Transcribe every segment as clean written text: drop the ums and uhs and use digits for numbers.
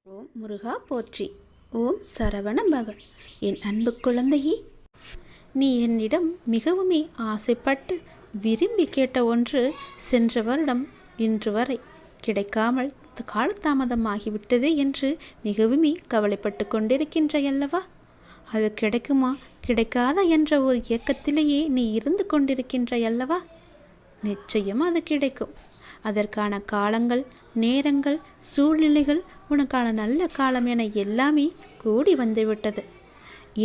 ஓம் முருகா போற்றி. ஓம் சரவண பவ. என் அன்பு குழந்தையே, நீ என்னிடம் மிகவுமே ஆசைப்பட்டு விரும்பி கேட்ட ஒன்று சென்ற வருடம் இன்று வரை கிடைக்காமல் காலதாமதமாகிவிட்டது என்று மிகவுமே கவலைப்பட்டு கொண்டிருக்கின்றையல்லவா? அது கிடைக்குமா கிடைக்காதா என்ற ஒரு இயக்கத்திலேயே நீ இருந்து கொண்டிருக்கின்றையல்லவா? நிச்சயம் அது கிடைக்கும். அதற்கான காலங்கள், நேரங்கள், சூழ்நிலைகள், உனக்கான நல்ல காலம் என எல்லாமே கூடி வந்துவிட்டது.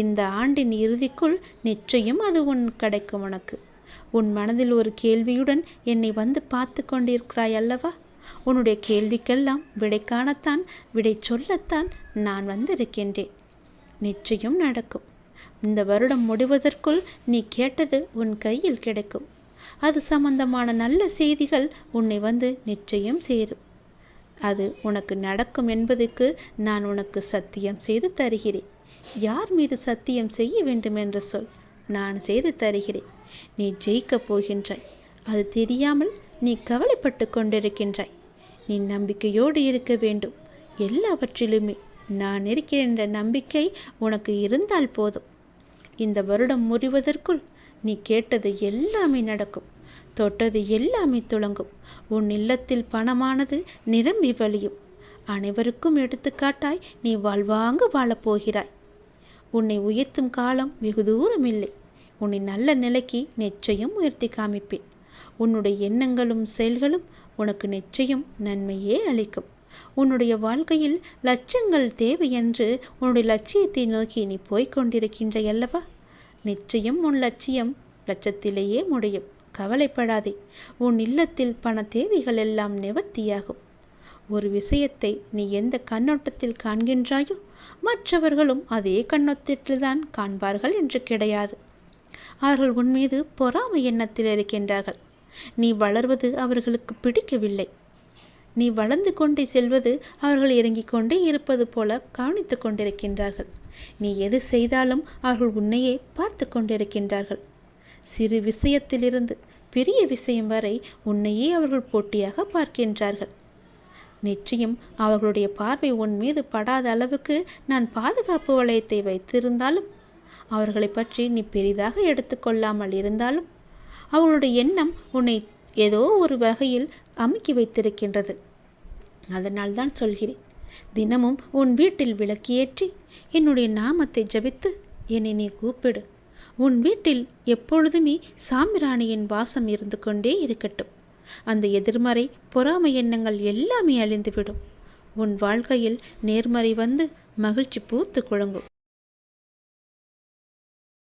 இந்த ஆண்டின் இறுதிக்குள் நிச்சயம் அது கிடைக்கும் உனக்கு. உன் மனதில் ஒரு கேள்வியுடன் என்னை வந்து பார்த்து கொண்டிருக்கிறாய் அல்லவா? உன்னுடைய கேள்விக்கெல்லாம் விடை காணத்தான், விடை சொல்லத்தான் நான் வந்திருக்கின்றேன். நிச்சயம் நடக்கும். இந்த வருடம் முடிவதற்குள் நீ கேட்டது உன் கையில் கிடைக்கும். அது சம்பந்தமான நல்ல செய்திகள் உன்னை வந்து நிச்சயம் சேரும். அது உனக்கு நடக்கும் என்பதற்கு நான் உனக்கு சத்தியம் செய்து தருகிறேன். யார் மீது சத்தியம் செய்ய வேண்டும் என்று சொல், நான் செய்து தருகிறேன். நீ ஜெயிக்கப் போகின்றாய். அது தெரியாமல் நீ கவலைப்பட்டு கொண்டிருக்கின்றாய். நீ நம்பிக்கையோடு இருக்க வேண்டும். எல்லாவற்றிலுமே நான் இருக்கிறேன் என்ற நம்பிக்கை உனக்கு இருந்தால் போதும். இந்த வருடம் முடிவதற்குள் நீ கேட்டது எல்லாமே நடக்கும். தொட்டது எல்லாமே துளங்கும். உன் இல்லத்தில் பணமானது நிரம்பி வழியும். அனைவருக்கும் எடுத்துக்காட்டாய் நீ வாழ்வாங்க வாழப்போகிறாய். உன்னை உயர்த்தும் காலம் வெகு தூரம் இல்லை. உன்னை நல்ல நிலைக்கு நிச்சயம் உயர்த்தி காமிப்பேன். உன்னுடைய எண்ணங்களும் செயல்களும் உனக்கு நிச்சயம் நன்மையே அளிக்கும். உன்னுடைய வாழ்க்கையில் லட்சங்கள் தேவை என்று உன்னுடைய லட்சியத்தை நோக்கி நீ போய்கொண்டிருக்கின்றையல்லவா? நிச்சயம் உன் லட்சியம் லட்சத்திலேயே முடியும். கவலைப்படாதே. உன் இல்லத்தில் பண தேவைகள் எல்லாம் நிவர்த்தியாகும். ஒரு விஷயத்தை நீ எந்த கண்ணோட்டத்தில் காண்கின்றாயோ மற்றவர்களும் அதே கண்ணோட்டத்தில்தான் காண்பார்கள் என்று கிடையாது. அவர்கள் உன் மீது பொறாமை எண்ணத்தில் இருக்கின்றார்கள். நீ வளர்வது அவர்களுக்கு பிடிக்கவில்லை. நீ வளர்ந்து கொண்டே செல்வது அவர்கள் இறங்கிக் கொண்டே இருப்பது போல கவனித்து கொண்டிருக்கின்றார்கள். நீ எது செய்தாலும் அவர்கள் உன்னையே பார்த்து கொண்டிருக்கின்றார்கள். சிறு விஷயத்திலிருந்து பெரிய விஷயம் வரை உன்னையே அவர்கள் போட்டியாக பார்க்கின்றார்கள். நிச்சயம் அவர்களுடைய பார்வை உன் மீது படாத அளவுக்கு நான் பாதுகாப்பு வளையத்தை வைத்திருந்தாலும், அவர்களை பற்றி நீ பெரிதாக எடுத்துக்கொள்ளாமல் இருந்தாலும், அவர்களுடைய எண்ணம் உன்னை ஏதோ ஒரு வகையில் அமுக்கி வைத்திருக்கின்றது. அதனால் தான் சொல்கிறேன், தினமும் உன் வீட்டில் விளக்கேற்றி என்னுடைய நாமத்தை ஜபித்து என்னை நீ கூப்பிடு. உன் வீட்டில் எப்பொழுதுமே சாம்பிராணியின் வாசம் இருந்து கொண்டே இருக்கட்டும். அந்த எதிர்மறை பொறாமை எண்ணங்கள் எல்லாமே அழிந்துவிடும். உன் வாழ்க்கையில் நேர்மறை வந்து மகிழ்ச்சி பூத்து குழங்கும்.